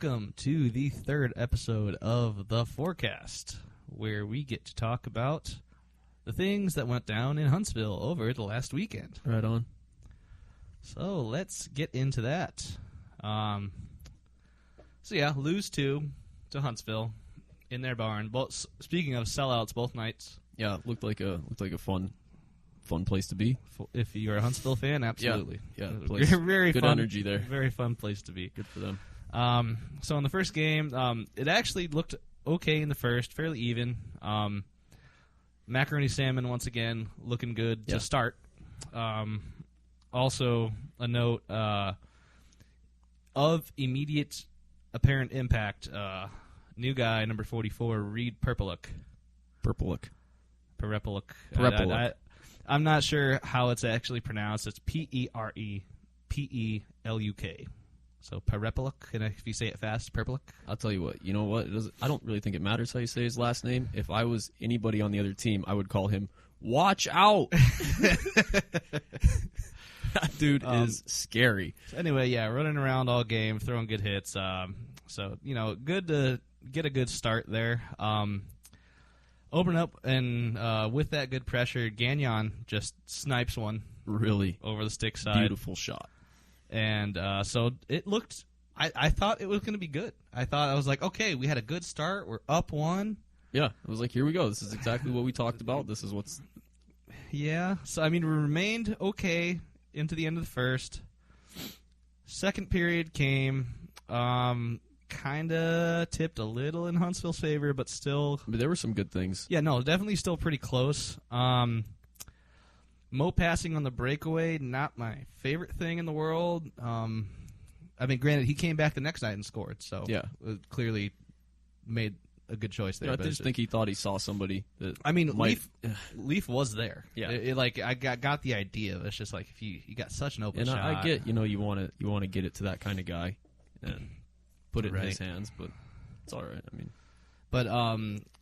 welcome to the third episode of The Forecast, where we get to talk about the things that went down in Huntsville over the last weekend. Right on. So let's get into that. Lose 2 to Huntsville in their barn. Both, speaking of sellouts, both nights. Yeah, looked like a fun place to be. If you're a Huntsville fan, absolutely. Yeah, very good fun, energy there. Very fun place to be. Good for them. So in the first game, it actually looked okay in the first, fairly even. Macaroni salmon once again looking good to start. Also a note of immediate apparent impact. New guy, number 44, Reed Perpeluk. Perepeluk. I'm not sure how it's actually pronounced. It's Perepeluk. So Perepeluk, and if you say it fast, Perpeluk. I'll tell you what. You know what? I don't really think it matters how you say his last name. If I was anybody on the other team, I would call him Watch Out. That dude is scary. So anyway, running around all game, throwing good hits. So good to get a good start there. Open up, and with that good pressure, Gagnon just snipes one. Really? Over the stick side. Beautiful shot. And so it looked, I thought it was going to be good. I was like, okay, we had a good start. We're up 1. Yeah, I was like, here we go. This is exactly what we talked about. This is what's... Yeah, so, we remained okay into the end of the first. Second period came, kind of tipped a little in Huntsville's favor, but still... But there were some good things. Yeah, no, definitely still pretty close. Mo passing on the breakaway, not my favorite thing in the world. Granted, he came back the next night and scored, so clearly made a good choice there. I just think he thought he saw somebody. That Leaf was there. Yeah, I got the idea. It's just like if you got such an open shot. I get you want to get it to that kind of guy and put it in his hands, but it's all right. But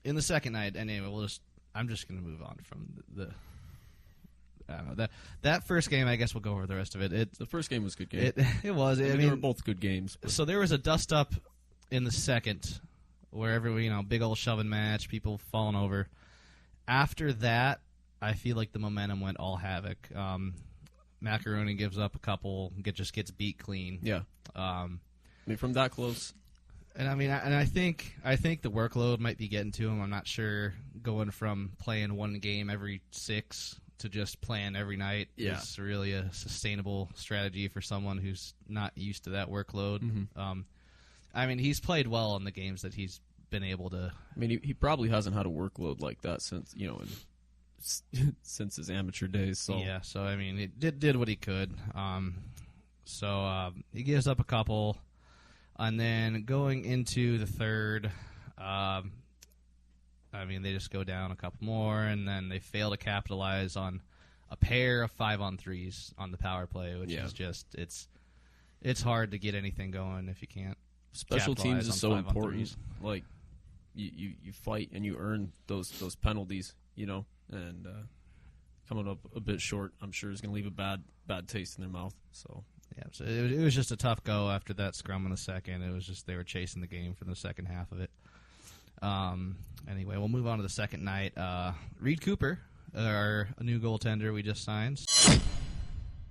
in the second night, anyway, I'm just going to move on from the. I don't know, that first game, I guess we'll go over the rest of it. The first game was a good game. It was. They were both good games. But. So there was a dust-up in the second where big old shoving match, people falling over. After that, I feel like the momentum went all havoc. Macaroni gives up a couple, just gets beat clean. Yeah. From that close. And I think the workload might be getting to him. I'm not sure going from playing one game every 6 to just playing every night is really a sustainable strategy for someone who's not used to that workload. Mm-hmm. He's played well in the games that he's been able to. He probably hasn't had a workload like that since since his amateur days. So yeah, so he did what he could. He gives up a couple, and then going into the third. They just go down a couple more, and then they fail to capitalize on a pair of 5-on-3s on the power play, which is just it's hard to get anything going if you can't. Special teams is so important. Like you fight and you earn those penalties, and coming up a bit short, I'm sure is going to leave a bad taste in their mouth. So yeah, so it was just a tough go after that scrum in the second. It was just they were chasing the game for the second half of it. Anyway, we'll move on to the second night. Reed Cooper, our new goaltender we just signed.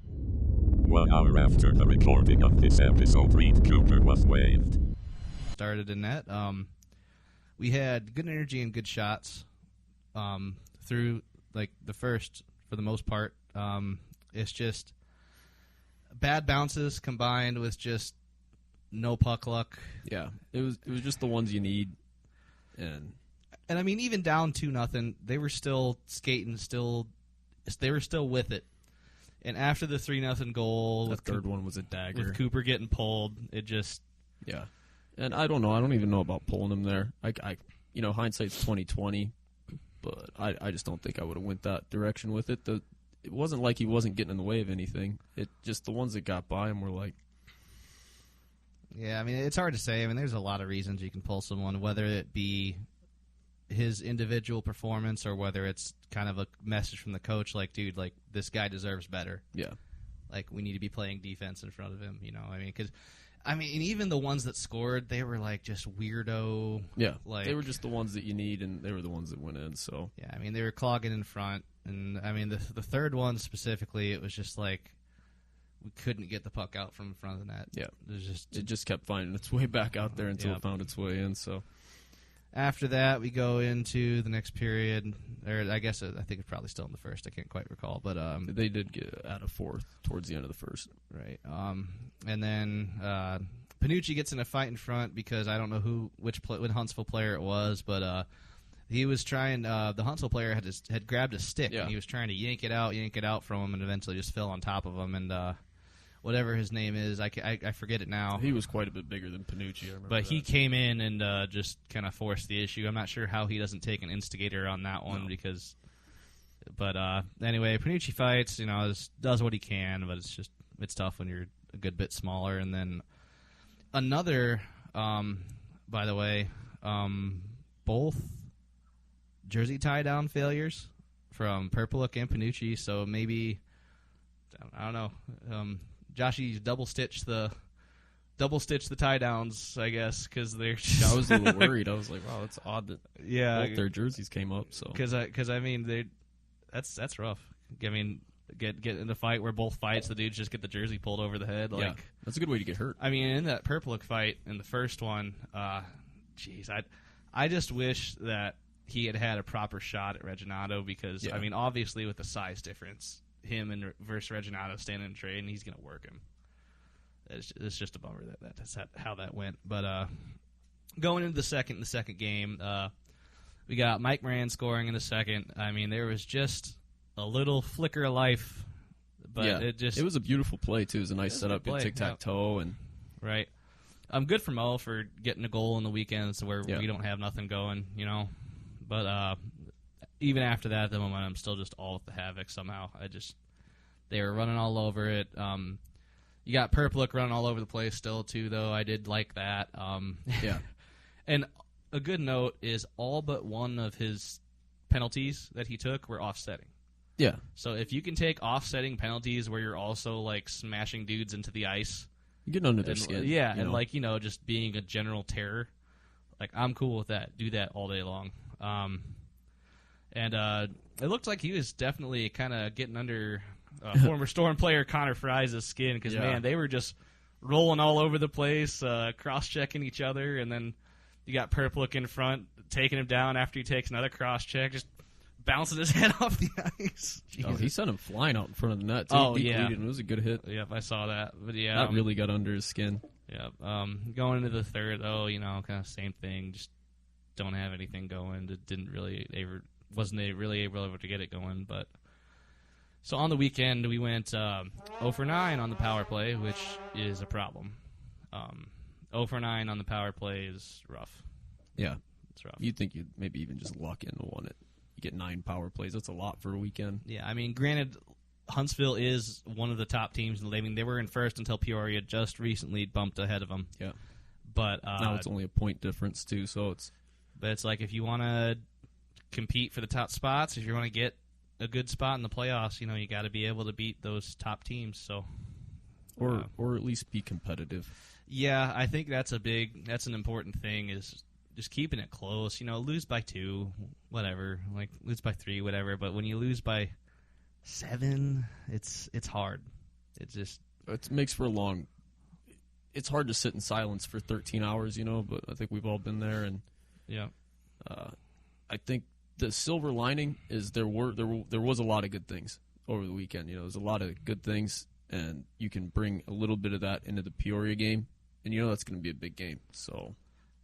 1 hour after the recording of this episode, Reed Cooper was waived. Started in net. We had good energy and good shots through the first for the most part. It's just bad bounces combined with just no puck luck. Yeah, it was just the ones you need. And even down 2-0, they were still skating. They were still with it. And after the 3-0 goal, the third one was a dagger. With Cooper getting pulled, it just And I don't know. I don't even know about pulling him there. Hindsight's 20/20, but I just don't think I would have went that direction with it. It wasn't like he wasn't getting in the way of anything. It just the ones that got by him were like. Yeah, it's hard to say. There's a lot of reasons you can pull someone, whether it be his individual performance or whether it's kind of a message from the coach, like, dude, this guy deserves better. Yeah. We need to be playing defense in front of him, because I mean, and even the ones that scored, they were like just weirdo. Yeah, like they were just the ones that you need, and they were the ones that went in. So yeah, I mean, they were clogging in front, and I mean, the third one specifically, it was just like we couldn't get the puck out from in front of the net. yeah, It just kept finding its way back out there until Yep. it found its way in. So After that, we go into the next period, or I guess I think it's probably still in the first. I can't quite recall, but they did get out of fourth towards the end of the first. right. And then Panucci gets in a fight in front because I don't know which Huntsville player it was, but he was trying. The Huntsville player had grabbed a stick and he was trying to yank it out from him, and eventually just fell on top of him. And whatever his name is, I forget it now. He was quite a bit bigger than Panucci, I remember. But he came in and just kind of forced the issue. I'm not sure how he doesn't take an instigator on that one because. But anyway, Panucci fights. Does what he can, but it's tough when you're a good bit smaller. And then another, by the way, both jersey tie down failures from Perpeluk and Panucci. So maybe I don't know. Joshy double stitched the tie downs, I guess, because they're. I was a little worried. I was like, wow, that's odd that both their jerseys came up. So because I mean that's rough. I mean, get in a fight where both fights the dudes just get the jersey pulled over the head. Like, yeah, that's a good way to get hurt. I mean, in that Perpeluk fight in the first one, I just wish that he had a proper shot at Reginato because I mean, obviously with the size difference, him and versus Reginato standing in trade, and he's going to work him. It's just a bummer that's how that went. But going into the second game, we got Mike Moran scoring in the second. I mean, there was just a little flicker of life, but it was a beautiful play too. It was a nice setup, good tic-tac-toe, and right. Good for Mo for getting a goal in the weekends where we don't have nothing going, But even after that, the momentum still just all with the Havoc somehow. They were running all over it. You got Perpeluk running all over the place still too, though. I did like that. Yeah. And a good note is all but one of his penalties that he took were offsetting. Yeah. So if you can take offsetting penalties where you're also like smashing dudes into the ice, you're getting under their skin. Yeah, and just being a general terror. Like, I'm cool with that. Do that all day long. And it looked like he was definitely kind of getting under former Storm player Connor Fry's skin because, man, they were just rolling all over the place, cross-checking each other, and then you got Perpeluk in front, taking him down after he takes another cross-check, just bouncing his head off the ice. Oh, he sent him flying out in front of the net, too. Oh, It was a good hit. Yep, I saw that. But yeah, that really got under his skin. Yeah. Going into the third, kind of same thing. Just don't have anything going. It wasn't really able to get it going. But so on the weekend, we went 0 for 9 on the power play, which is a problem. 0 for 9 on the power play is rough. Yeah, it's rough. You'd think you'd maybe even just luck into one. You get 9 power plays. That's a lot for a weekend. Yeah, I mean, granted, Huntsville is one of the top teams in the league. I mean, they were in first until Peoria just recently bumped ahead of them. Yeah, but now it's only a point difference too. So it's like if you want to compete for the top spots, if you want to get a good spot in the playoffs, you got to be able to beat those top teams. So, or at least be competitive. Yeah, I think that's an important thing is just keeping it close. Lose by 2, whatever. Like lose by 3, whatever. But when you lose by 7, it's hard. It makes for a long. It's hard to sit in silence for 13 hours, But I think we've all been there, and I think the silver lining is there was a lot of good things over the weekend. There's a lot of good things, and you can bring a little bit of that into the Peoria game, and that's going to be a big game. So.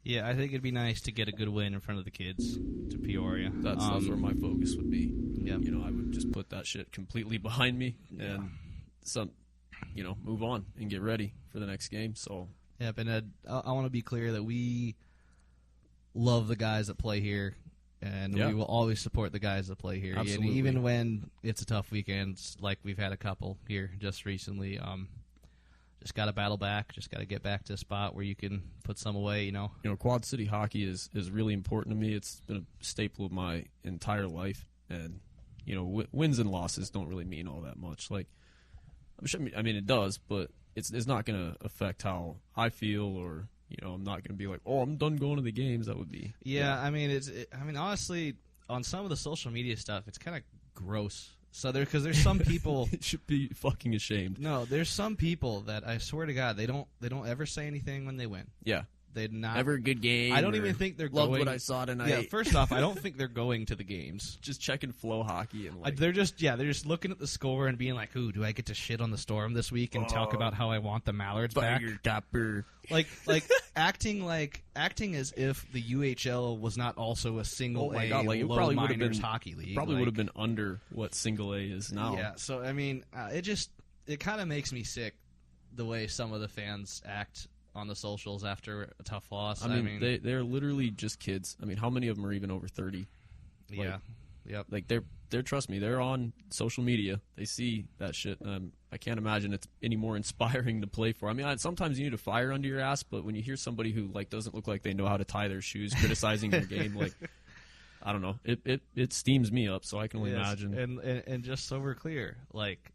Yeah, I think it'd be nice to get a good win in front of the kids to Peoria. That's where my focus would be. Yeah. I would just put that shit completely behind me and move on and get ready for the next game. So. Yep, and I want to be clear that we love the guys that play here, and we will always support the guys that play here. Absolutely. And even when it's a tough weekend, like we've had a couple here just recently, just got to battle back. Just got to get back to a spot where you can put some away, Quad City hockey is really important to me. It's been a staple of my entire life. And, wins and losses don't really mean all that much. Like, I mean, it does, but it's not going to affect how I feel, or I'm not going to be like, oh, I'm done going to the games. That would be I mean honestly, on some of the social media stuff, it's kind of gross. So because there's some people it should be fucking ashamed. No, there's some people that I swear to God they don't ever say anything when they win. Yeah. They're not ever a good game. I don't even think they're loved going. what I saw tonight. Yeah, first off, I don't think they're going to the games. Just checking flow hockey and like they're just looking at the score and being like, "Ooh, do I get to shit on the Storm this week and talk about how I want the Mallards back?" Topper. Like acting as if the UHL was not also a single A low minors hockey league. Probably would have been under what single A is now. Yeah, so I mean, it kind of makes me sick the way some of the fans act on the socials after a tough loss. I mean they're literally just kids. I mean, how many of them are even over 30? Yeah. Yep. Like they're trust me, they're on social media. They see that shit. I can't imagine it's any more inspiring to play for. I mean, sometimes you need a fire under your ass, but when you hear somebody who like doesn't look like they know how to tie their shoes criticizing your game, like I don't know, it steams me up. So I can only imagine. And just so we're clear, like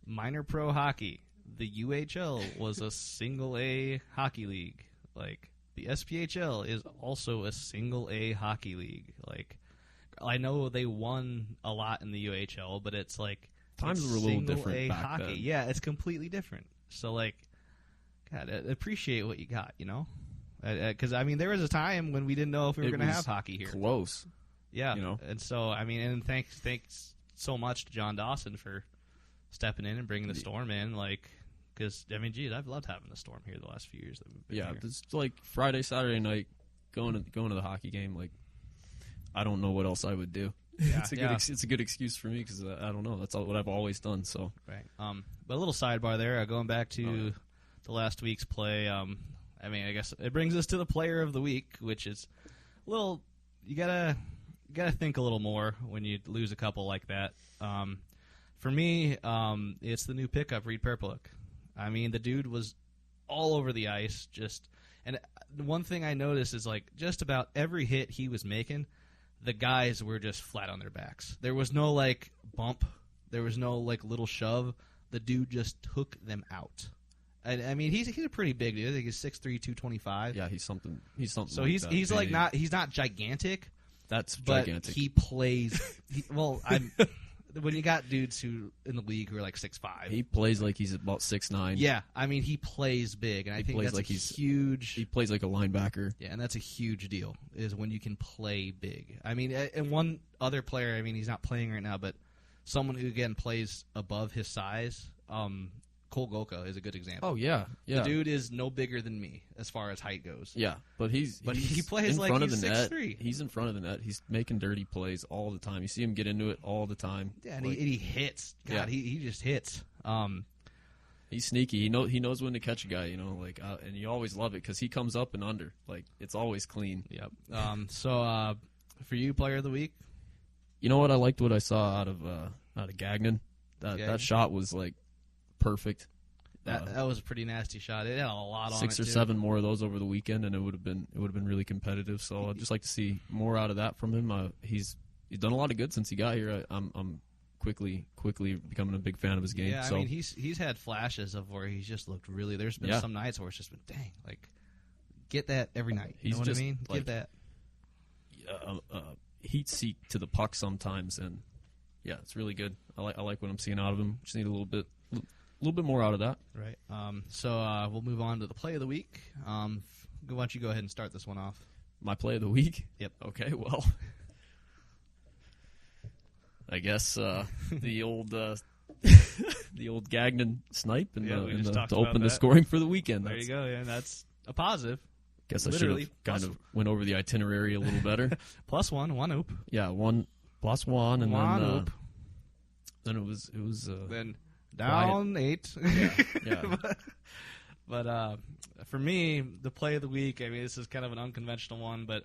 minor pro hockey, the UHL was a single A hockey league. Like the SPHL is also a single A hockey league. Like I know they won a lot in the UHL, but it's like times were a little different A back hockey. then. Yeah, it's completely different. So like, God, appreciate what you got. Because I mean, there was a time when we didn't know if we were going to have hockey here. Close. Yeah, and so I mean, and thanks so much to John Dawson for stepping in and bringing the Storm in, like. Because, I mean, geez, I've loved having the Storm here the last few years that we've been here. It's like Friday, Saturday night, going to the hockey game. Like, I don't know what else I would do. Yeah, it's a good excuse for me because I don't know. That's what I've always done. So right. But a little sidebar there. Going back to the last week's play. I mean, I guess it brings us to the Player of the Week, which is a little. You gotta think a little more when you lose a couple like that. For me, it's the new pickup, Reed Perpeluk. I mean, the dude was all over the ice. And one thing I noticed is like just about every hit he was making, the guys were just flat on their backs. There was no like bump. There was no like little shove. The dude just took them out. And I mean, he's a pretty big dude. I think he's 6'3", 225. Yeah, he's something. So like he's like not gigantic. That's but gigantic. He plays. When you got dudes who in the league who are like 6'5", he plays like he's about 6'9". Yeah, I mean he plays big, and I think that's like huge. He plays like a linebacker. Yeah, and that's a huge deal is when you can play big. I mean, and one other player. I mean, he's not playing right now, but someone who again plays above his size. Cole Golka is a good example. Oh yeah. The dude is no bigger than me as far as height goes. Yeah, but he plays in like front he's of the net. 6'3". He's in front of the net. He's making dirty plays all the time. You see him get into it all the time. Yeah, and he hits. God, he just hits. He's sneaky. He knows when to catch a guy. And you always love it because he comes up and under. Like it's always clean. Yep. So for you, Player of the Week. You know what? I liked what I saw out of Gagnon. That shot was like perfect. That was a pretty nasty shot. It had a lot on it. 6 or 7 more of those over the weekend, and it would have been really competitive. So I'd just like to see more out of that from him. He's done a lot of good since he got here. I'm quickly becoming a big fan of his game. Yeah, I mean he's had flashes of where he's just looked really. There's been some nights where it's just been dang, like get that every night. You know what I mean? Like, give that heat seek to the puck sometimes, and yeah, it's really good. I like what I'm seeing out of him. Just need a little bit more out of that. Right. So we'll move on to the Play of the Week. Why don't you go ahead and start this one off? My Play of the Week? Yep. Okay, well, I guess the old Gagnon snipe and to open the scoring for the weekend. There you go. Yeah, that's a positive. Guess I should have kind of went over the itinerary a little better. +1, one oop. Yeah, 1 + 1, and then it was then down 8. Yeah. But for me, the Play of the Week, I mean, this is kind of an unconventional one, but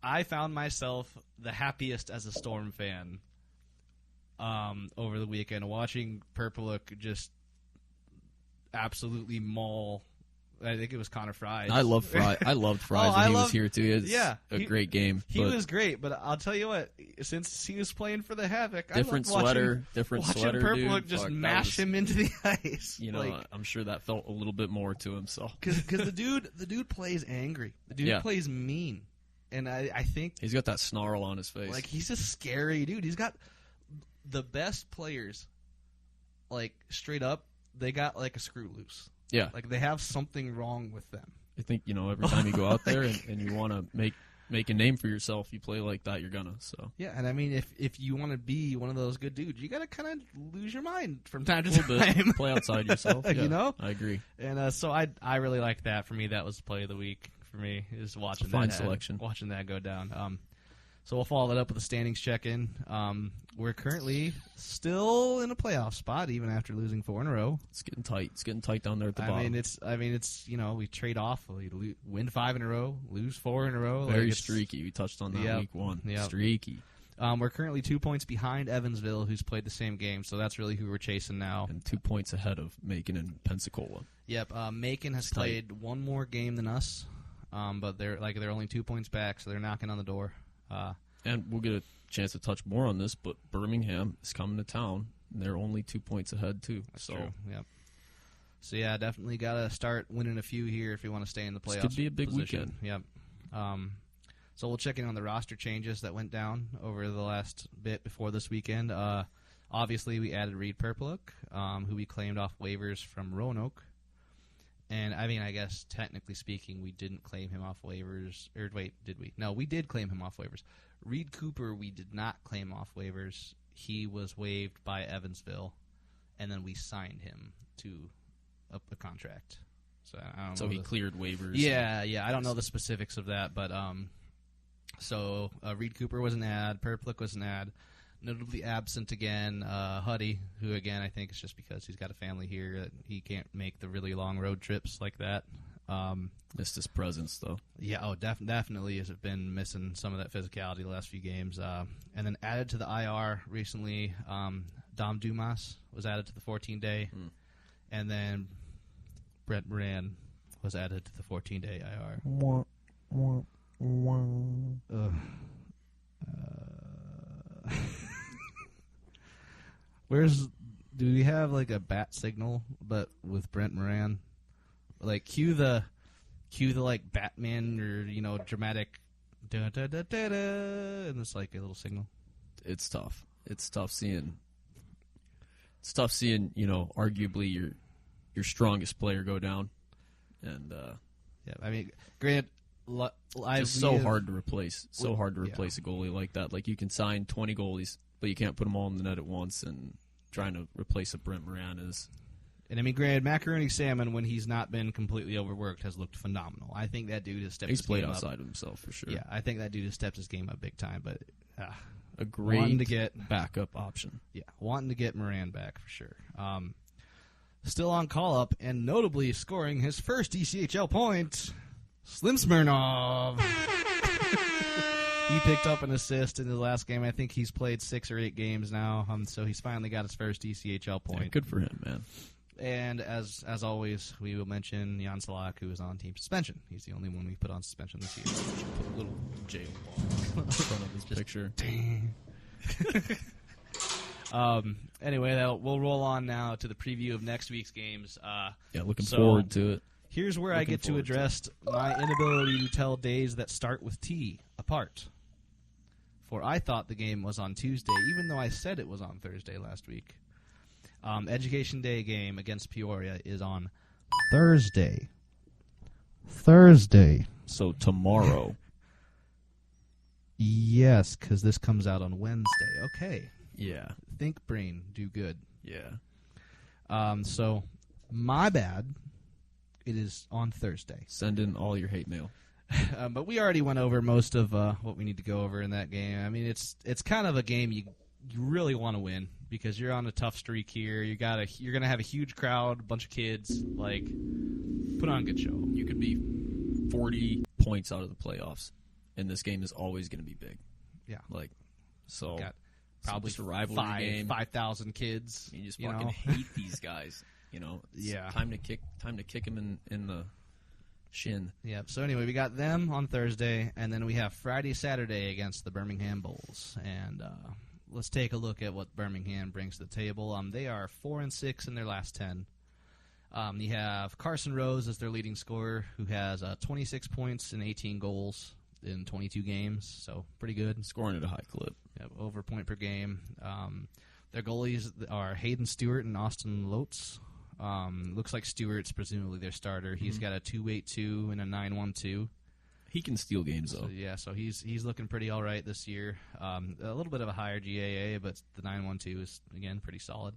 I found myself the happiest as a Storm fan over the weekend, watching Perpeluk just absolutely maul I think it was Connor Fry. I loved Fry when he was here too. He had a great game. He was great, but I'll tell you what, since he was playing for the Havoc, different sweater, Purple dude. Just mash him into the ice. I'm sure that felt a little bit more to him. So because the dude plays angry. The dude plays mean, and I think he's got that snarl on his face. Like he's a scary dude. He's got the best players. Like straight up, they got like a screw loose. Yeah, like they have something wrong with them. I think every time you go out there and you want to make a name for yourself, you play like that, you're gonna. So yeah, and I mean, if you want to be one of those good dudes, you got to kind of lose your mind from time to time. Play outside yourself. Yeah, I agree. And so I really liked that. For me, that was the play of the week. For me, is watching watching that go down. So we'll follow that up with a standings check-in. We're currently still in a playoff spot, even after losing 4 in a row. It's getting tight. It's getting tight down there at the bottom. I mean, it's we trade off. We win 5 in a row, lose 4 in a row. Very streaky. We touched on that week 1. Yep. Streaky. We're currently 2 points behind Evansville, who's played the same game. So that's really who we're chasing now. And 2 points ahead of Macon and Pensacola. Yep. Macon has played one more game than us, but they're only 2 points back, so they're knocking on the door. And we'll get a chance to touch more on this, but Birmingham is coming to town, and they're only 2 points ahead, too. That's true. Yep. So, yeah, definitely got to start winning a few here if you want to stay in the playoffs. This could be a big weekend. Yep. So we'll check in on the roster changes that went down over the last bit before this weekend. Obviously, we added Reed Perpeluk, who we claimed off waivers from Roanoke. And, I mean, I guess, technically speaking, we didn't claim him off waivers. Or, wait, did we? No, we did claim him off waivers. Reed Cooper, we did not claim off waivers. He was waived by Evansville, and then we signed him to a contract. So, I don't know. So he cleared waivers. Yeah. I don't know the specifics of that, but so Reed Cooper was an ad. Perpeluk was an ad. Notably absent again, Huddy, who again I think is just because he's got a family here that he can't make the really long road trips like that. Missed his presence though. Yeah, definitely has been missing some of that physicality the last few games. And then added to the IR recently, Dom Dumas was added to the 14-day, and then Brett Moran was added to the 14-day IR. Do we have like a bat signal, but with Brent Moran? Like cue the like Batman or dramatic da da da da da, and it's like a little signal. It's tough. It's tough seeing. Arguably your strongest player go down, and yeah. I mean, granted, it's so hard to replace. So hard to replace a goalie like that. Like you can sign 20 goalies, but you can't put them all in the net at once. And trying to replace a Brent Moran is. And I mean, granted, Macaroni Salmon, when he's not been completely overworked, has looked phenomenal. I think that dude has stepped his game up. He's played outside of himself for sure. Yeah, I think that dude has stepped his game up big time. But a great backup option. Yeah, wanting to get Moran back for sure. Still on call-up, and notably scoring his first ECHL point, Slim Smirnov. He picked up an assist in the last game. I think he's played 6 or 8 games now, so he's finally got his first ECHL point. Yeah, good for him, man. And as always, we will mention Jan Salak, who is on team suspension. He's the only one we put on suspension this year. Put a little jail ball in front of his picture. Dang. Anyway, we'll roll on now to the preview of next week's games. Looking forward to it. Here's where I get to address my inability to tell days that start with T apart. For I thought the game was on Tuesday, even though I said it was on Thursday last week. Education Day game against Peoria is on Thursday. So tomorrow. Yes, because this comes out on Wednesday. Okay. Yeah. Think brain, do good. Yeah. So, my bad. It is on Thursday. Send in all your hate mail. But we already went over most of what we need to go over in that game. I mean, it's kind of a game you really want to win because you're on a tough streak here. You're gonna have a huge crowd, a bunch of kids. Like, put on a good show. You could be 40 points out of the playoffs, and this game is always going to be big. Yeah, like so. Got probably a rivalry game. 5,000 kids. You just fucking hate these guys. It's time to kick him in the shin. Yep. So anyway, we got them on Thursday, and then we have Friday, Saturday against the Birmingham Bulls. And let's take a look at what Birmingham brings to the table. They are 4-6 in their last 10. You have Carson Rose as their leading scorer, who has 26 points and 18 goals in 22 games, so pretty good. Scoring at a high clip. Yep, over a point per game. Their goalies are Hayden Stewart and Austin Lotz. Looks like Stewart's presumably their starter. He's got a 2.82 and a 9.12. He can steal games, though. So he's looking pretty all right this year. A little bit of a higher GAA, but the 9.12 is, again, pretty solid.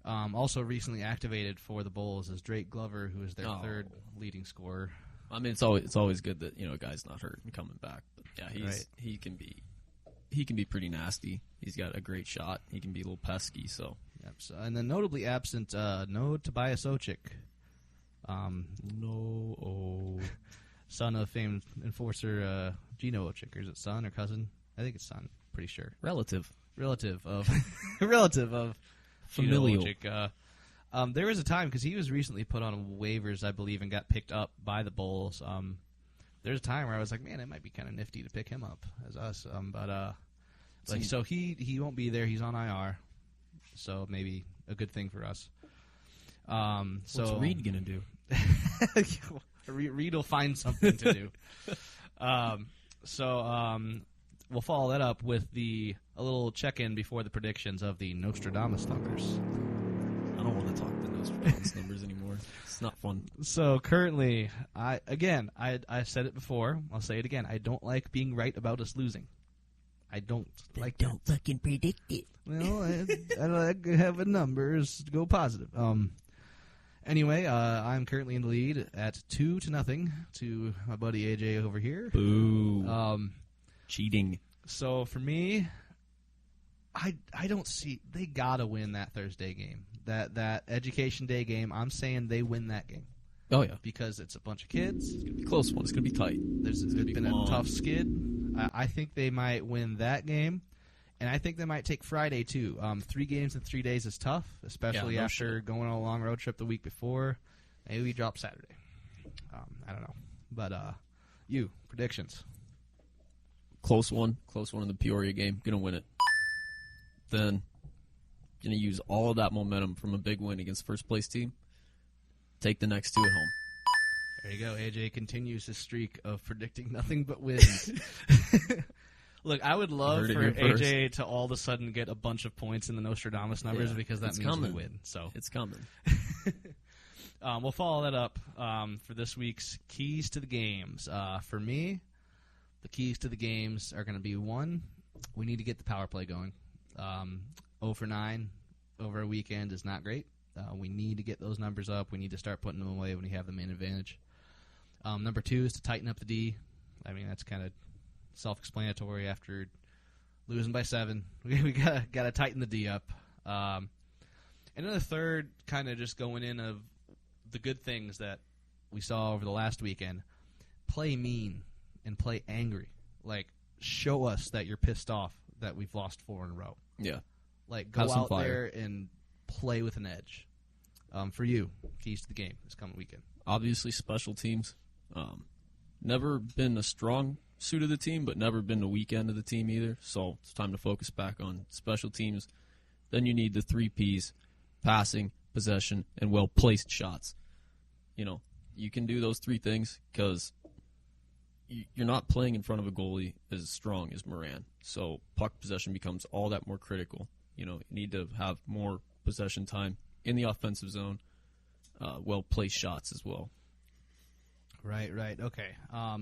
Also recently activated for the Bulls is Drake Glover, who is their third leading scorer. I mean, it's always good that a guy's not hurt and coming back. But yeah, Right. he can be pretty nasty. He's got a great shot. He can be a little pesky. So Yep. So, and then notably absent, no Tobias Ochik. Son of famed enforcer Gino Ochik. Or is it son or cousin? I think it's son. Pretty sure. relative. Relative of Familial. Gino Ochik. There was a time, because he was recently put on waivers, I believe, and got picked up by the Bulls. There's a time where I was like, man, it might be kind of nifty to pick him up as us. So he won't be there. He's on IR. So maybe a good thing for us. What's Reed gonna do? Reed will find something to do. We'll follow that up with a little check-in before the predictions of the Nostradamus numbers. I don't want to talk the Nostradamus numbers anymore. It's not fun. So currently, I said it before. I'll say it again. I don't like being right about us losing. I don't like that. Don't fucking predict it. Well, I like having numbers go positive. Anyway, I'm currently in the lead at 2-0 to my buddy AJ over here. Boo. Cheating. So for me, I don't see, they gotta win that Thursday game. That Education Day game. I'm saying they win that game Oh yeah, because it's a bunch of kids. it's gonna be a close one. It's gonna be tight. There's been fun. a tough skid. I think they might win that game, and I think they might take Friday too. 3 games in 3 days is tough, especially Yeah, no after shit. going on a long road trip the week before. Maybe we drop Saturday. I don't know, but predictions. Close one in the Peoria game. Gonna win it. Then gonna use all of that momentum from a big win against first place team. Take the next 2 at home. There you go. AJ continues his streak of predicting nothing but wins. Look, I would love Heard it for here first. AJ to all of a sudden get a bunch of points in the Nostradamus numbers Yeah, because that it's means coming. we win. So It's coming. we'll follow that up for this week's keys to the games. For me, the keys to the games are going to be 1, we need to get the power play going. 0 for 9 over a weekend is not great. We need to get those numbers up. We need to start putting them away when we have the main advantage. Number 2 is to tighten up the D. I mean, that's kind of self-explanatory after losing by 7. We gotta tighten the D up. And then the third, kind of just going in of the good things that we saw over the last weekend. Play mean and play angry. Like, show us that you're pissed off that we've lost 4 in a row. Yeah. Like, go Have some out fire. there and play with an edge. For you, keys to the game this coming weekend. Obviously, special teams. Never been a strong suit of the team, but never been the weak end of the team either. So it's time to focus back on special teams. Then you need the 3 Ps: passing, possession, and well-placed shots. You can do those 3 things because you're not playing in front of a goalie as strong as Moran. So puck possession becomes all that more critical. You need to have more possession time in the offensive zone, well-placed shots as well. Right. Okay.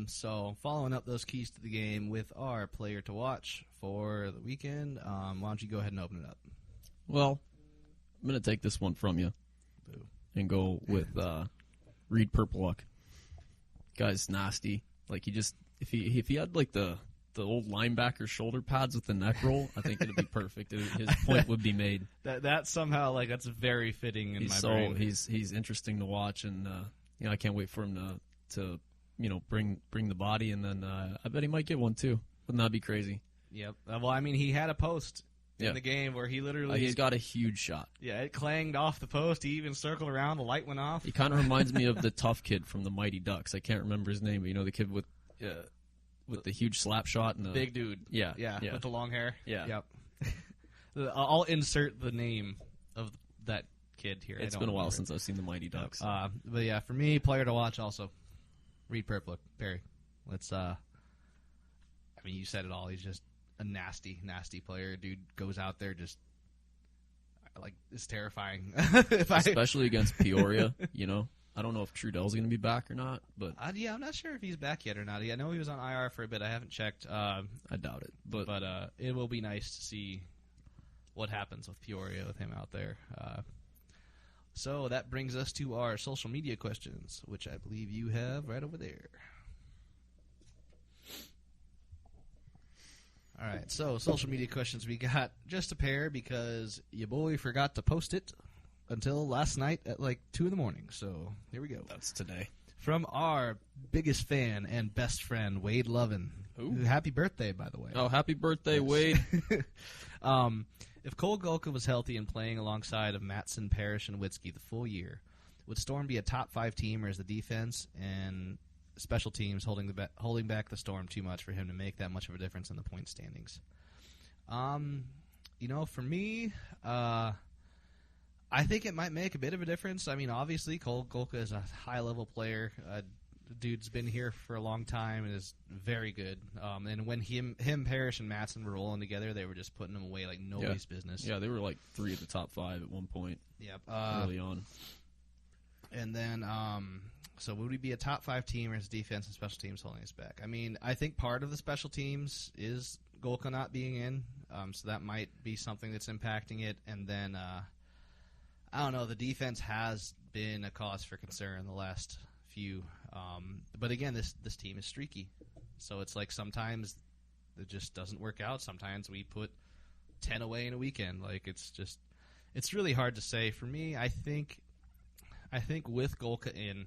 So following up those keys to the game with our player to watch for the weekend, why don't you go ahead and open it up? Well, I'm going to take this one from you and go with Reed Purpleluck. Guy's nasty. Like, if he had like the old linebacker shoulder pads with the neck roll, I think it'd be perfect. His point would be made. That somehow, like, that's very fitting in my brain. He's interesting to watch, and I can't wait for him to bring the body, and then I bet he might get one too. Wouldn't that be crazy? Yep. Well, I mean, he had a post Yeah. in the game where he literally he's got a huge shot. Yeah, it clanged off the post. He even circled around. The light went off. He kind of reminds me of the tough kid from the Mighty Ducks. I can't remember his name, but you know the kid with the huge slap shot and the big dude. Yeah, with the long hair. Yeah. Yep. I'll insert the name of that kid here. It's been a while since I've seen the Mighty Ducks. But yeah, for me, player to watch also, Reed Perplick, Perry. Let's. I mean, you said it all. He's just a nasty, nasty player. Dude goes out there just it's terrifying. Especially against Peoria, you know. I don't know if Trudell's going to be back or not, but yeah, I'm not sure if he's back yet or not. I know he was on IR for a bit. I haven't checked. I doubt it. But it will be nice to see what happens with Peoria with him out there. So that brings us to our social media questions, which I believe you have right over there. All right, so social media questions. We got just a pair because your boy forgot to post it until last night at 2 in the morning. So here we go. That's today. From our biggest fan and best friend, Wade Lovin. Who? Happy birthday, by the way. Oh, happy birthday, Wade. If Cole Golka was healthy and playing alongside of Matson, Parrish, and Witzke the full year, would Storm be a top 5 team, or is the defense and special teams holding back the Storm too much for him to make that much of a difference in the point standings? For me, I think it might make a bit of a difference. I mean, obviously, Cole Golka is a high-level player. Dude's been here for a long time and is very good. And when him, Parrish, and Matson were rolling together, they were just putting them away like nobody's business. Yeah, they were 3 of the top 5 at one point. Yep. Early on. And then, so would we be a top 5 team, or is defense and special teams holding us back? I mean, I think part of the special teams is Golka not being in, so that might be something that's impacting it. And then, I don't know, the defense has been a cause for concern the last few. But again, this team is streaky, so it's like sometimes it just doesn't work out. Sometimes we put 10 away in a weekend. It's really hard to say. For me, I think with Golka in,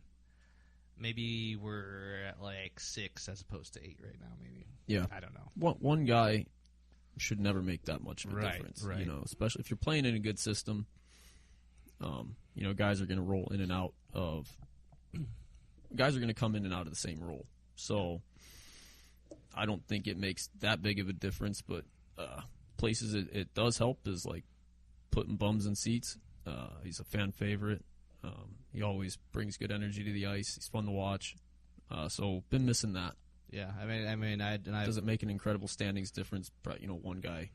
maybe we're at 6 as opposed to 8 right now. Maybe. Yeah. I don't know. One guy should never make that much of a difference. Right. You know, especially if you're playing in a good system. Guys are going to roll in and out of. Guys are going to come in and out of the same role. So I don't think it makes that big of a difference, but places it does help is putting bums in seats. He's a fan favorite. He always brings good energy to the ice. He's fun to watch. So been missing that. Yeah, I mean, does it make an incredible standings difference? One guy.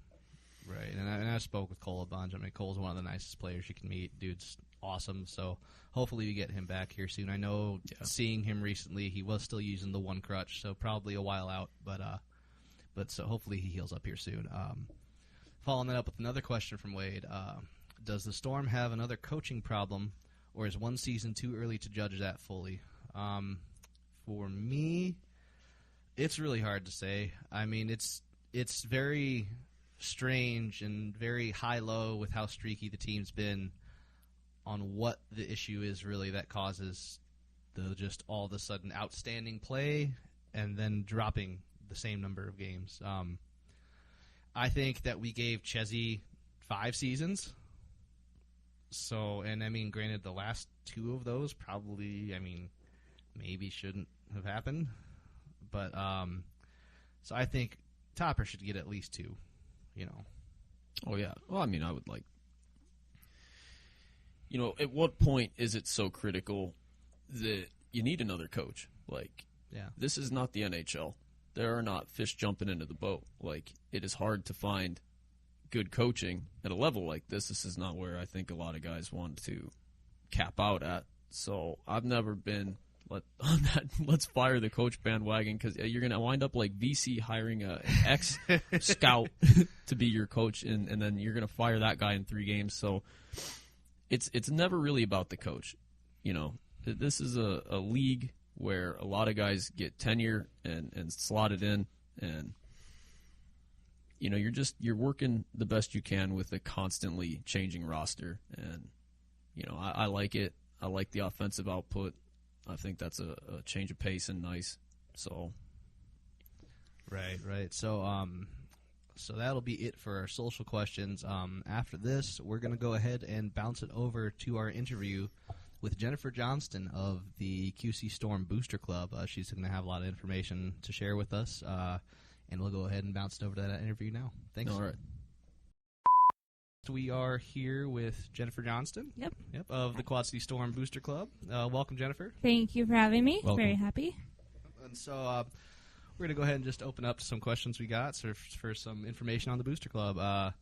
Right, and I spoke with Cole a bunch. I mean, Cole's one of the nicest players you can meet. Dude's awesome. So hopefully we get him back here soon. I know seeing him recently, he was still using the one crutch, so probably a while out. But so hopefully he heals up here soon. Following that up with another question from Wade: does the Storm have another coaching problem, or is one season too early to judge that fully? For me, it's really hard to say. I mean, it's very strange and very high-low with how streaky the team's been on what the issue is really that causes the just all of a sudden outstanding play and then dropping the same number of games. I think that we gave Chesy 5 seasons. So, and I mean, granted, the last 2 of those probably, maybe shouldn't have happened. But, so I think Topper should get at least 2. Oh, yeah. Well, I would at what point is it so critical that you need another coach? This is not the NHL. There are not fish jumping into the boat. It is hard to find good coaching at a level like this. This is not where I think a lot of guys want to cap out at. So I've never been on that let's fire the coach bandwagon, because you're going to wind up like VC hiring an ex-scout to be your coach, and then you're going to fire that guy in 3 games. So it's never really about the coach. This is a league where a lot of guys get tenure and slotted in, and you're working the best you can with a constantly changing roster. And I like it. I like the offensive output. I think that's a change of pace and nice. So, right. So, So that'll be it for our social questions. After this, we're going to go ahead and bounce it over to our interview with Jennifer Johnston of the QC Storm Booster Club. She's going to have a lot of information to share with us, and we'll go ahead and bounce it over to that interview now. Thanks. All right. We are here with Jennifer Johnston. Yep. Of the Quad City Storm Booster Club. Welcome, Jennifer. Thank you for having me. Welcome. Very happy. And so we're going to go ahead and just open up to some questions we got for some information on the Booster Club.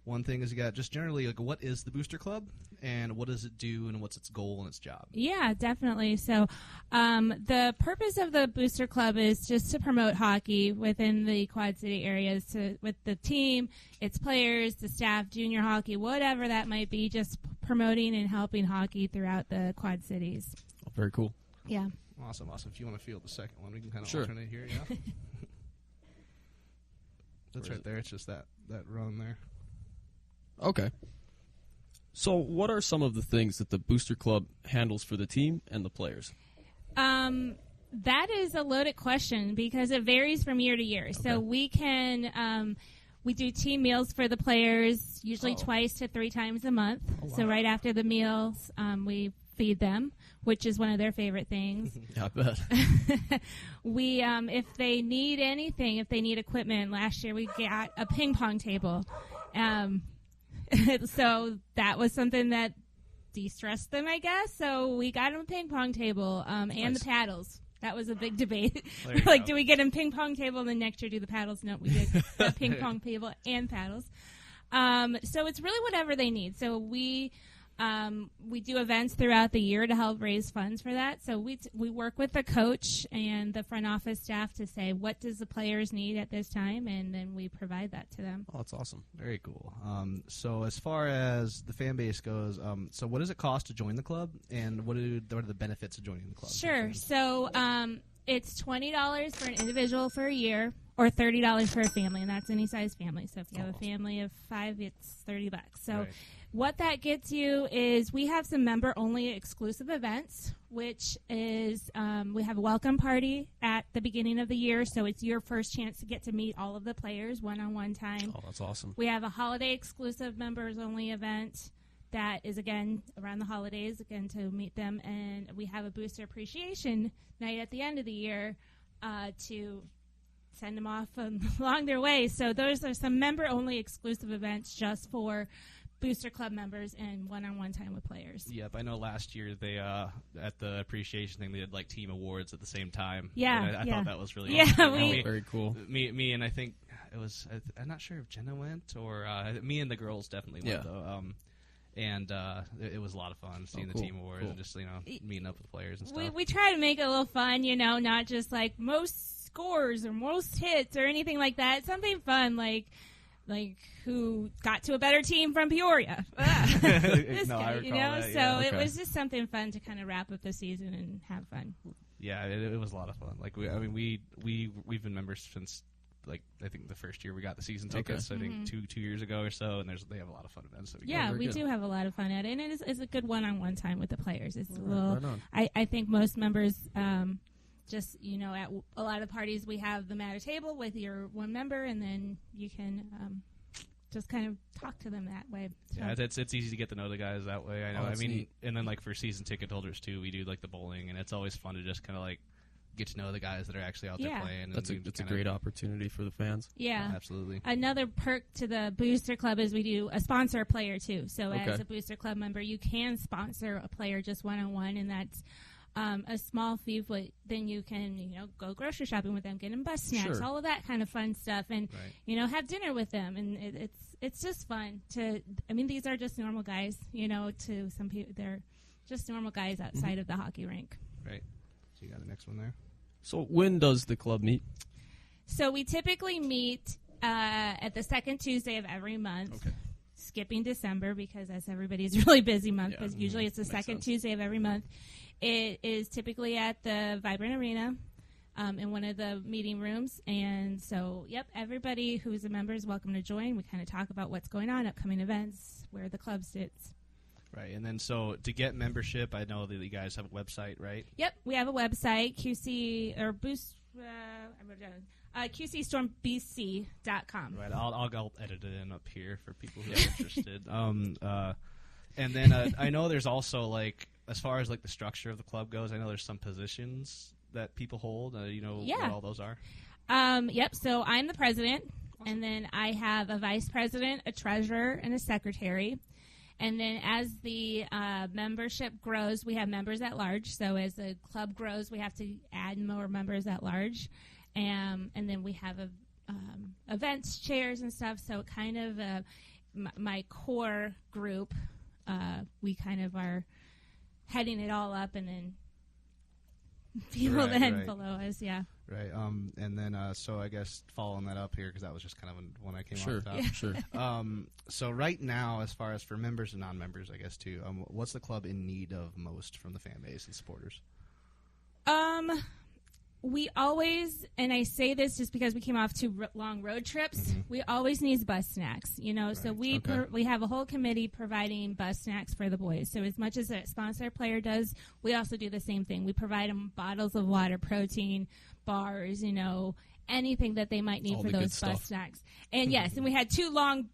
One thing is you got just generally, like, what is the Booster Club, and what does it do, and what's its goal and its job? Yeah, definitely. So the purpose of the Booster Club is just to promote hockey within the Quad City areas with the team, its players, the staff, junior hockey, whatever that might be, just promoting and helping hockey throughout the Quad Cities. Oh, very cool. Yeah. Awesome. If you want to field the second one, we can kind of Sure. alternate here. Yeah. That's right there. It's just that run there. Okay. So what are some of the things that the Booster Club handles for the team and the players? That is a loaded question because it varies from year to year. Okay. So we can we do team meals for the players usually twice to 3 times a month. Oh, wow. So right after the meals, we feed them, which is one of their favorite things. Yeah, I bet. We, if they need anything, if they need equipment, last year we got a ping pong table. So that was something that de-stressed them, I guess. So we got them a ping pong table and Nice. the paddles. That was a big debate. There you Like, go. do we get them ping pong table and then next year do the paddles? No, we did the ping pong table and paddles. So it's really whatever they need. So we do events throughout the year to help raise funds for that. So we work with the coach and the front office staff to say, what does the players need at this time, and then we provide that to them. Oh, that's awesome. Very cool. So as far as the fan base goes, so what does it cost to join the club, and what are the benefits of joining the club? Sure. So it's $20 for an individual for a year, or $30 for a family, and that's any size family. So if you have a family of 5, it's $30. So Right. what that gets you is we have some member-only exclusive events, which is we have a welcome party at the beginning of the year, so it's your first chance to get to meet all of the players one-on-one time. Oh, that's awesome. We have a holiday-exclusive members-only event that is, again, around the holidays, again, to meet them. And we have a booster appreciation night at the end of the year to send them off along their way. So those are some member-only exclusive events just for Booster Club members and one-on-one time with players. Yep, I know last year they at the appreciation thing they did like team awards at the same time. Yeah, and I yeah. thought that was really Yeah, awesome. we- Very cool. Me and I think it was I'm not sure if Jenna went or me and the girls definitely went Yeah. though. And it was a lot of fun seeing cool, the team awards cool. and just meeting up with players and stuff. We try to make it a little fun, not just like most scores or most hits or anything like that. Something fun, like who got to a better team from Peoria. This No, I guy, recall that, So yeah. it Okay. was just something fun to kind of wrap up the season and have fun. Yeah, it was a lot of fun. Like we've been members since like I think the first year we got the season tickets. I think 2 years ago or so, and they have a lot of fun events. That we Yeah, very we good. do have a lot of fun at it, and it's a good one-on-one time with the players. It's a Right, little. right on. I think most members. Just, at a lot of parties, we have them at a table with your one member, and then you can just kind of talk to them that way. So. Yeah, it's easy to get to know the guys that way. I know. Oh, I that's mean, neat. and then like for season ticket holders too, we do like the bowling, and it's always fun to just kind of like get to know the guys that are actually out there Yeah. playing. That's and a great opportunity for the fans. Yeah. Absolutely. Another perk to the Booster Club is we do a sponsor a player, too. So Okay. as a Booster Club member, you can sponsor a player just one-on-one, and that's a small fee, but then you can, go grocery shopping with them, get them bus snacks, Sure. all of that kind of fun stuff, and, Right. have dinner with them. And it's just fun these are just normal guys, to some people, they're just normal guys outside of the hockey rink. Right. So you got the next one there. So when does the club meet? So we typically meet at the second Tuesday of every month. Okay. Skipping December because that's everybody's really busy month, Yeah, because usually it's the makes second sense. Tuesday of every month. It is typically at the Vibrant Arena in one of the meeting rooms. And so, everybody who's a member is welcome to join. We kind of talk about what's going on, upcoming events, where the club sits. Right. And then so to get membership, I know that you guys have a website, right? Yep, we have a website, QC or Boost. I wrote it down. QCStormBC.com. Right, I'll edit it in up here for people who are interested. And then I know there's also, like, as far as, like, the structure of the club goes, I know there's some positions that people hold. You know what all those are? Yep, so I'm the president, and then I have a vice president, a treasurer, and a secretary. And then as the membership grows, we have members at large. So as the club grows, we have to add more members at large. And then we have events, chairs, and stuff. So kind of my core group, we kind of are heading it all up, and then people below us, yeah. Right. And then, so I guess following that up here, because that was just kind of when I came off the top. Sure. So right now, as far as for members and non-members, I guess, too, what's the club in need of most from the fan base and supporters? We always, and I say this just because we came off 2 long road trips, we always need bus snacks, you know. Right. So we have a whole committee providing bus snacks for the boys. So as much as a sponsor player does, we also do the same thing. We provide them bottles of water, protein, bars, you know, anything that they might need for those bus snacks. And yes, and we had 2 long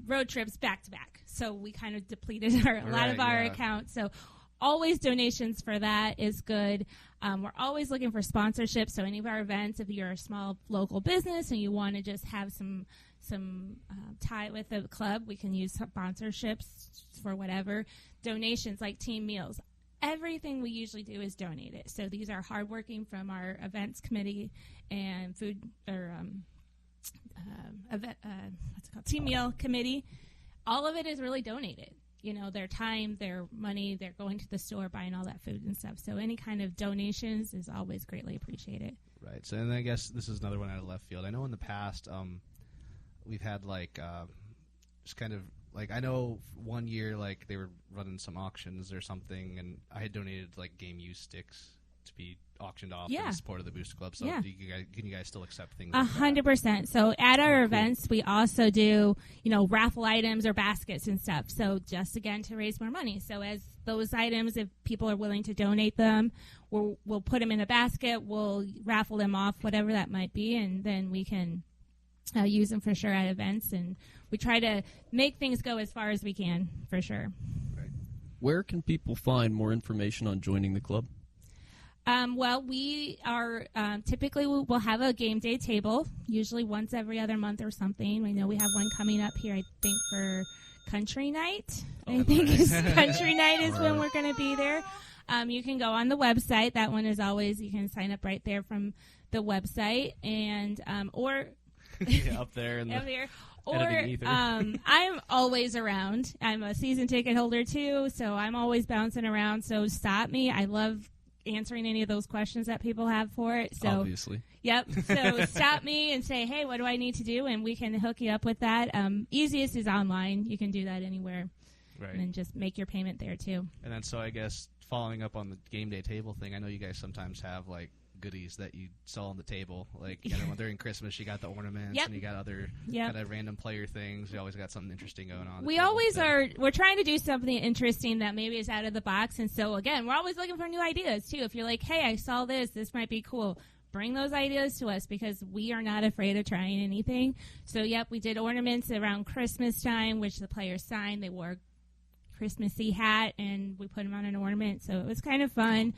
road trips back to back. So we kind of depleted a lot of our accounts. So always donations for that is good. We're always looking for sponsorships. So any of our events, if you're a small local business and you want to just have some tie with the club, we can use sponsorships for whatever. Donations like team meals. Everything we usually do is donate it. So these are hardworking from our events committee and food or team meal committee. All of it is really donated. You know, their time, their money, they're going to the store, buying all that food and stuff. So any kind of donations is always greatly appreciated. Right. So, and I guess this is another one out of left field. I know in the past we've had, like, just kind of, like, I know one year, like, they were running some auctions or something, and I had donated, like, game use sticks to be auctioned off in support of the Booster Club. So can you guys still accept things? 100%. So at our events, we also do, you know, raffle items or baskets and stuff. So just, again, to raise more money. So as those items, if people are willing to donate them, we'll put them in a basket, we'll raffle them off, whatever that might be, and then we can use them for sure at events. And we try to make things go as far as we can, for sure. Right. Where can people find more information on joining the club? Well, we are typically we'll have a game day table, usually once every other month or something. We know we have one coming up here, I think, for Country Night. Country Night is when we're going to be there. You can go on the website. That one is always, you can sign up right there from the website, and or up there in the up here. Or I'm always around. I'm a season ticket holder too, so I'm always bouncing around. So stop me. I love answering any of those questions that people have for it. So obviously. Yep. So stop me and say, hey, what do I need to do? And we can hook you up with that. Easiest is online. You can do that anywhere. Right. And then just make your payment there too. And then so I guess following up on the game day table thing, I know you guys sometimes have, like, goodies that you sell on the table. Like, you know, during Christmas, you got the ornaments, and you got other kind of random player things. You always got something interesting going on. We always are. We're trying to do something interesting that maybe is out of the box. And so, again, we're always looking for new ideas, too. If you're like, hey, I saw this might be cool, bring those ideas to us, because we are not afraid of trying anything. So, yep, we did ornaments around Christmas time, which the players signed. They wore a Christmassy hat, and we put them on an ornament. So it was kind of fun.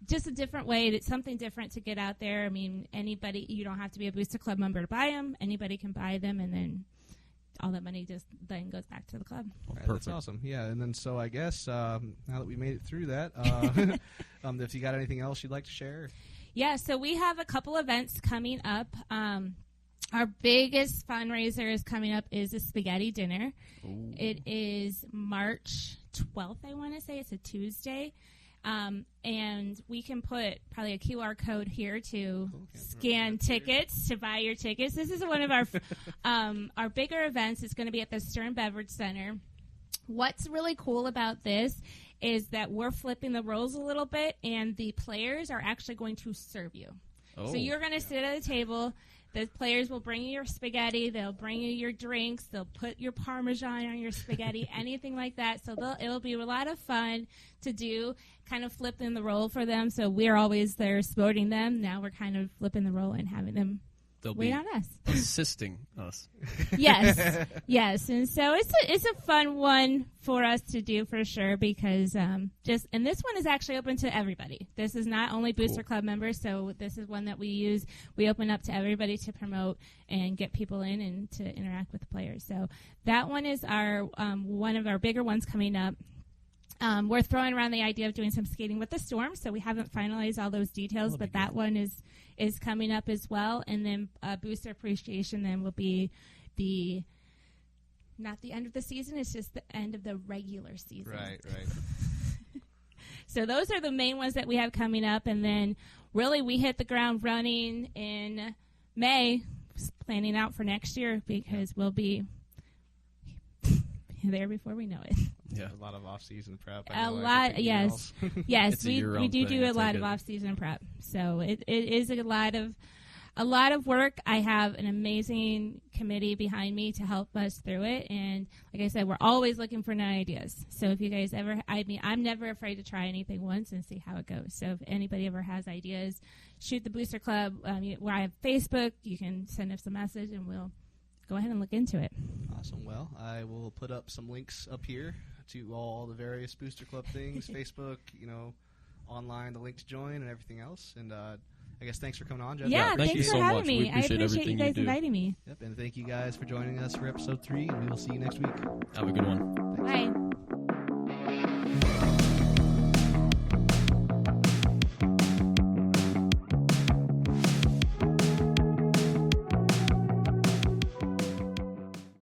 Just a different way, it's something different to get out there. I mean, anybody, you don't have to be a Booster Club member to buy them. Anybody can buy them, and then all that money just then goes back to the club. Right, that's awesome. Yeah, and then so I guess now that we made it through that, if you got anything else you'd like to share? Yeah, so we have a couple events coming up. Our biggest fundraiser is coming up is a spaghetti dinner. Ooh. It is March 12th, I want to say. It's a Tuesday. And we can put probably a QR code here to scan tickets, to buy your tickets. This is one of our bigger events. It's going to be at the Stern Beverage Center. What's really cool about this is that we're flipping the roles a little bit, and the players are actually going to serve you. Oh. So you're going to sit at a table. The players will bring you your spaghetti. They'll bring you your drinks. They'll put your Parmesan on your spaghetti, anything like that. So it'll be a lot of fun to do, kind of flipping the role for them. So we're always there supporting them. Now we're kind of flipping the role and having them They'll wait be on us. assisting us. Yes, yes, and so it's a fun one for us to do for sure because and this one is actually open to everybody. This is not only Booster Club members, so this is one that we use. We open up to everybody to promote and get people in and to interact with the players. So that one is our one of our bigger ones coming up. We're throwing around the idea of doing some skating with the storm, so we haven't finalized all those details, but that one is coming up as well. And then Booster Appreciation then will be not the end of the season, it's just the end of the regular season. Right. So those are the main ones that we have coming up, and then really we hit the ground running in May, planning out for next year because we'll be there before we know it. Yeah. A lot of off-season prep. A lot, yes. Yes, It's a we year-round do thing, a I lot take of it. off-season prep. So it is a lot of work. I have an amazing committee behind me to help us through it. And like I said, we're always looking for new ideas. So if you guys I'm never afraid to try anything once and see how it goes. So if anybody ever has ideas, shoot the Booster Club. Where I have Facebook, you can send us a message and we'll go ahead and look into it. Awesome. Well, I will put up some links up here to all the various Booster Club things, Facebook, online, the link to join and everything else. And I guess thanks for coming on, Jessica. Yeah, thank you thanks for so having much. me. We I appreciate appreciate you everything guys you do. inviting me. Yep, and thank you guys for joining us for episode 3, and we will see you next week. Have a good one. Bye.